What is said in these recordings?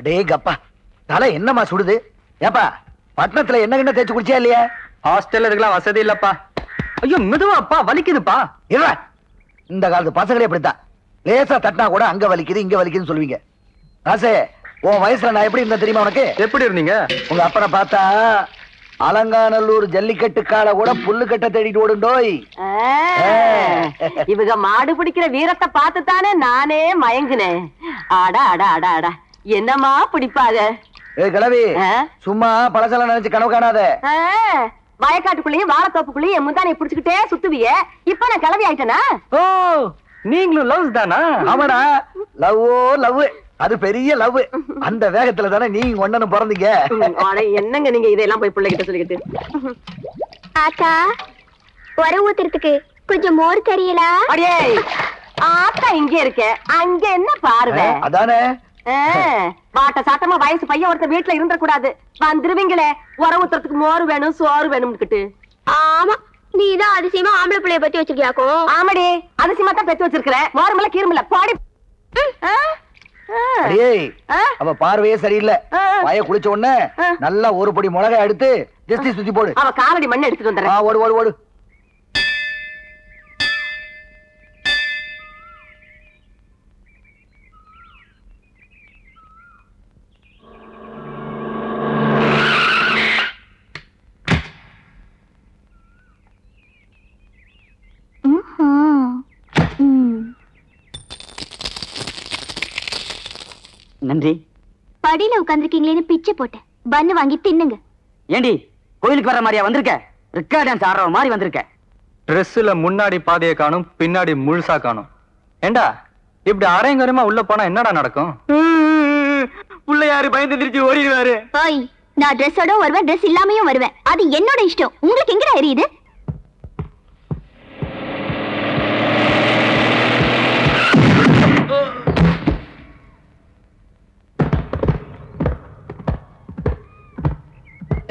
அடே கப்பா தலை என்னமா சுடுது? ஏப்பா பட்டணத்துல என்ன தேய்ச்சி குடிச்சியா இல்லையா? ஹாஸ்டல்ல இருக்கலாம் வசதி இல்லப்பா. ஐயோ மெதுவாப்பா, வலிக்குதுப்பா. இல்ல இந்த காலத்து பசங்களே இப்படித்தான், லேசா தட்டினா கூட அங்க வலிக்குது இங்க வலிக்குதுன்னு சொல்லுவீங்க. ராசே, உன் வயசுல நான் எப்படி இருந்தேன் தெரியுமா உனக்கு? எப்படி இருந்தீங்க? உங்க அப்பனை பார்த்தா அலங்காநல்லூர் ஜல்லிக்கட்டு கால கூட புல்லு கட்ட தேடிட்டு ஓடுண்டோய். இவங்க மாடு பிடிக்கிற வீரத்தை பார்த்துத்தானே நானே மயங்குனேன். ஆடா ஆடா ஆடா ஆடா, என்னமா பிடிப்பாங்க. கிழவி, சும்மா பழசெல்லாம் நினைச்சு கனவு காணாத. வயக்காட்டுக்குள்ளேயும் வாழைத்தோப்புக்குள்ளேயும் என் முந்தானை பிடிச்சுக்கிட்டே சுத்துவிய. இப்ப நான் கிளவி ஆயிட்டேனா? ஓ, நீங்களும் லவ் தானா? ஆமாடா, லவ்வோ லவ். அது பெரிய லவ். அந்த வேகத்துல தானே நீங்க ஒண்ணு பிறந்தீங்க. என்னங்க நீங்க இதெல்லாம் போய் பிள்ளைகிட்ட சொல்லிக்கிட்டு. ஆத்தா, உர ஊத்துறதுக்கு கொஞ்சம் மோர் தெரியலா? அடே ஆத்தா இங்க இருக்க, அங்க என்ன பார்வை? அதானே பாட்ட சாட்டமா வயசு பையன் ஒருத்த வீட்டுல இருந்த கூடாது. வந்துருவீங்களே உர ஊத்துறதுக்கு மோர் வேணும் சோறு வேணும்னுக்கிட்டு. ஆமா, நீதான் அதிசயமா ஆம்பளை பிள்ளைய பத்தி வச்சிருக்கியாக்கும். ஆமாடி, அதிசயமா தான் பெத்து வச்சிருக்கிறேன். மோரமல்ல கீரமல்ல பாடி. அவ பார்வையே சரியில்லை. பய குளிச்ச உடனே நல்லா ஒரு பொடி மிளகாய் எடுத்து ஜஸ்டி சுத்தி போடு. அவ காலடி மண்ணை எடுத்துட்டு வந்துடுறேன். ஓடு ஓடு ஓடு. நன்றி. படியில உட்கார்ந்துருக்கீங்களேன்னு பிச்சை போட்டேன். பன்னு வாங்கி தின்னுங்க. ஏண்டி கோயிலுக்கு வர்ற மாதிரியா வந்திருக்க? ரெக்கார்ட் டான்ஸ் ஆடுற மாதிரி வந்திருக்க. ட்ரெஸ்ல முன்னாடி பாதையை காணும், பின்னாடி முழுசா காணும். ஏண்டா இப்படி அரையங்கரமா உள்ள போனா என்னடா நடக்கும்? உள்ள யாரு பயந்து திருச்சி ஓடிடுவாரு. ஓய், நான் ட்ரெஸ்ஸோட வருவேன், ட்ரெஸ் இல்லாமையும் வருவேன். அது என்னோட இஷ்டம். உங்களுக்கு எங்கடா எரியுது?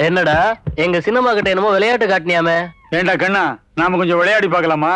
என்னடா எங்க சினிமா கிட்ட என்னமோ விளையாட்டு காட்டினியாமே? ஏண்டா கண்ணா, நாம கொஞ்சம் விளையாடி பார்க்கலாமா?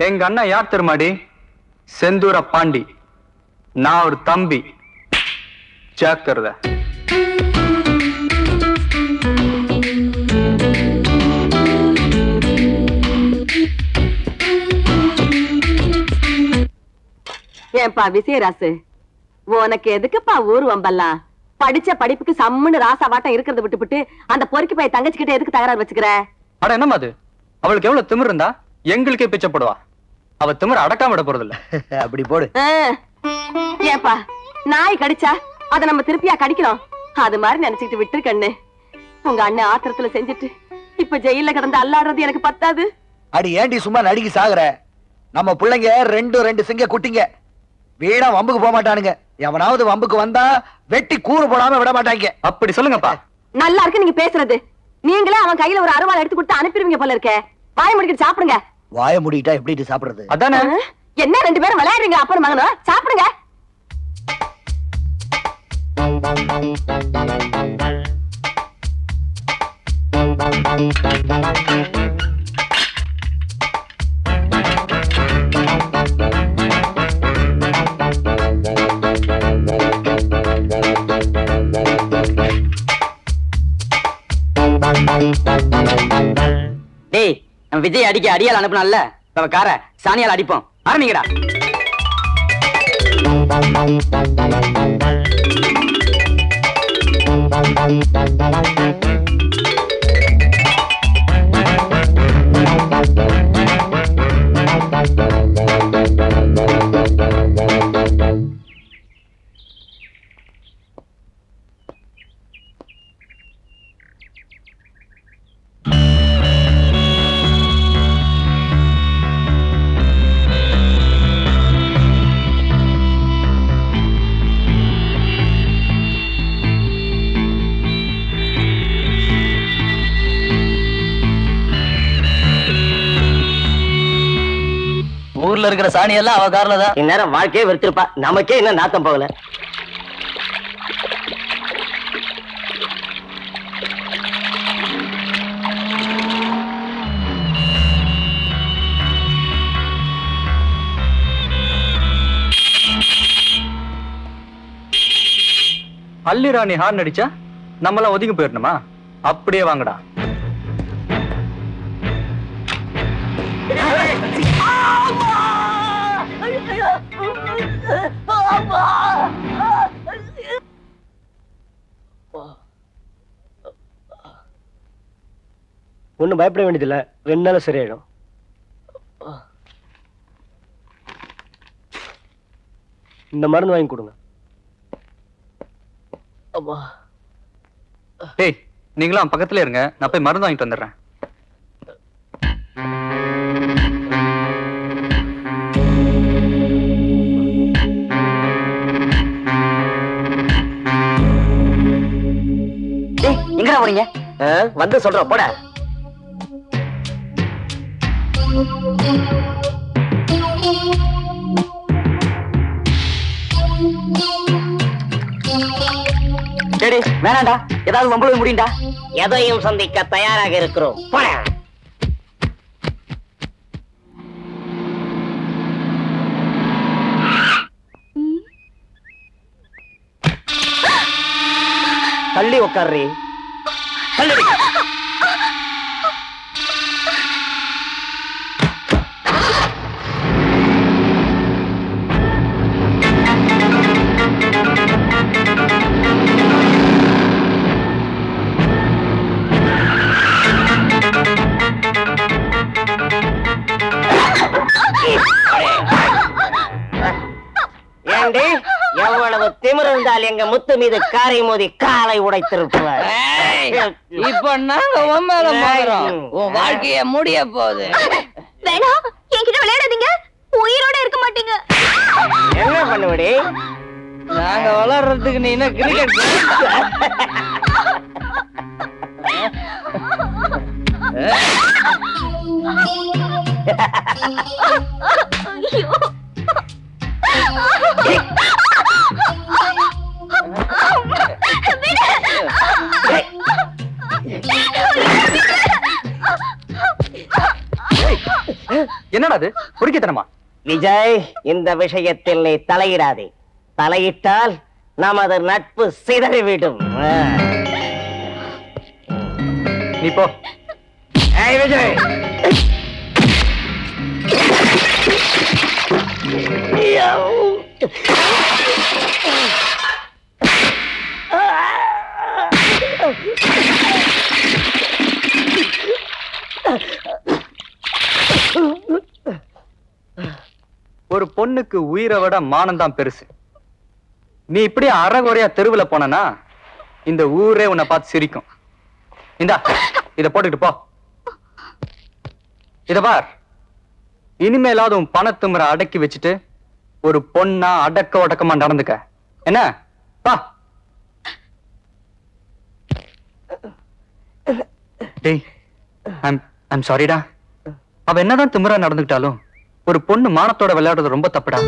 எங்க அண்ணா யார் தெரியுமாடி? செந்தூர பாண்டி. நான் ஒரு தம்பி. ஜாக்கிரதை. ஏன்பா விசயராசு, உனக்கு எதுக்குப்பா ஊர் வம்பல்லாம்? படிச்ச படிப்புக்கு சம்முன்னு ராசாவாட்டம் இருக்கிறத விட்டுவிட்டு அந்த பொறுக்கி போய் தங்கச்சிக்கிட்ட எதுக்கு தகராறு வச்சுக்கிற? அட என்னமா அது? அவளுக்கு எவ்வளவு திமிர் இருந்தா எங்களுக்கே பிச்சை போடுவா. அவ திமிர் அடக்காம விட போறது இல்ல. அப்படி போடு. ஏப்பா நாய் கடிச்சா அத நம்ம திருப்பியா கடிக்கணும்? அது மாதிரி நினைச்சுக்கிட்டு விட்டுரு கண்ணு. உங்க அண்ணன் ஆத்திரத்துல செஞ்சுட்டு இப்ப ஜெயில கிடந்து அல்லாடுறது எனக்கு பத்தாது. அடி ஏண்டி சும்மா நடிகி சாகுற? நம்ம பிள்ளைங்க ரெண்டு சிங்க குட்டிங்க. வீணா வம்புக்கு போக மாட்டானுங்க. எவனாவது வம்புக்கு வந்தா வெட்டி கூறு போடாம விட மாட்டாங்க. அப்படி சொல்லுங்கப்பா. நல்லா இருக்கு நீங்க பேசுறது. நீங்களே அவன் கையில ஒரு அருவாள் எடுத்து கொடுத்து அனுப்பிடுவீங்க போல இருக்கே. வாய முடிக்கிட்டு சாப்பிடுங்க. வாய முடிக்கிட்டா எப்படி சாப்பிடுறது? அதானே. என்ன 2 பேரும் விளையாடுறீங்க அப்பன் மகனும்? சாப்பிடுங்க. டேய், நம்ம விஜய் அடிக்க அடியால் அனுப்புனால கார சாணியால் அடிப்போம். ஆரம்பிங்கடா. ஊர்ல இருக்கிற சாணி எல்லாம் அவ கார்ல தான். இந்நேரம் வாழ்க்கையே வெறுத்திருப்பா. நமக்கே என்ன நாத்தம் போகல. அல்லி ராணி ஹார்ன் அடிச்சா நம்மளாம் ஒதுங்கி போயிடணுமா? அப்படியே வாங்கடா. ஒன்னும் பயப்பட வேண்டியதில்லை. 2 நாள் சரியாயிடும். இந்த மருந்து வாங்கி கொடுங்க. டேய், நீங்களும் பக்கத்துல இருங்க. நான் போய் மருந்து வாங்கிட்டு வந்துடுறேன். எங்கடா போறீங்க? வந்து சொல்றோம் போட. சரி வேணாண்டா. ஏதாவது வம்பளவு முடியுண்டா? எதையும் சந்திக்க தயாராக இருக்கிறோம். போட. தள்ளி உட்கார்றி. தள்ளி. ஏண்டி எவ்வளவு திமிர் இருந்தால் எங்க முத்து மீது காரை மோதி காலை உடைத்திருப்பார். இப்ப நாங்க உண்மையில போகிறோம். உன் வாழ்க்கைய முடிய போகுது. வேணாம், என்கிட்ட விளையாடாதீங்க. உயிரோட இருக்க மாட்டீங்க. என்ன பண்ணுவடி? நாங்க வளர்றதுக்கு நீ என்ன கிரிக்கெட்? என்னடா அது? பொறுக்கித்தனமா? விஜய், இந்த விஷயத்தில் நீ தலையிடாதே. தலையிட்டால் நமது நட்பு சிதறிவிடும். நீ போ. ஏய் விஜய், ஒரு பொண்ணுக்கு உயிரை விட மானம் தான் பெருசு. நீ இப்படி அறகுறையா தெருவுல போனா இந்த ஊரே உன்னை பார்த்து சிரிக்கும். இந்தா இத போட்டுக்கிட்டு போ. இத பார், இனிமேலாவது உன் பணத்துமுறை அடக்கி வச்சுட்டு ஒரு பொண்ணா அடக்க ஒடக்கமா நடந்துக்க. என்ன பா. டேய், ஐம் சாரிடா. அவ என்னதான் திமிரா நடந்துக்கிட்டாலும் ஒரு பொண்ணு மானத்தோட விளையாடுறது ரொம்ப தப்புடா.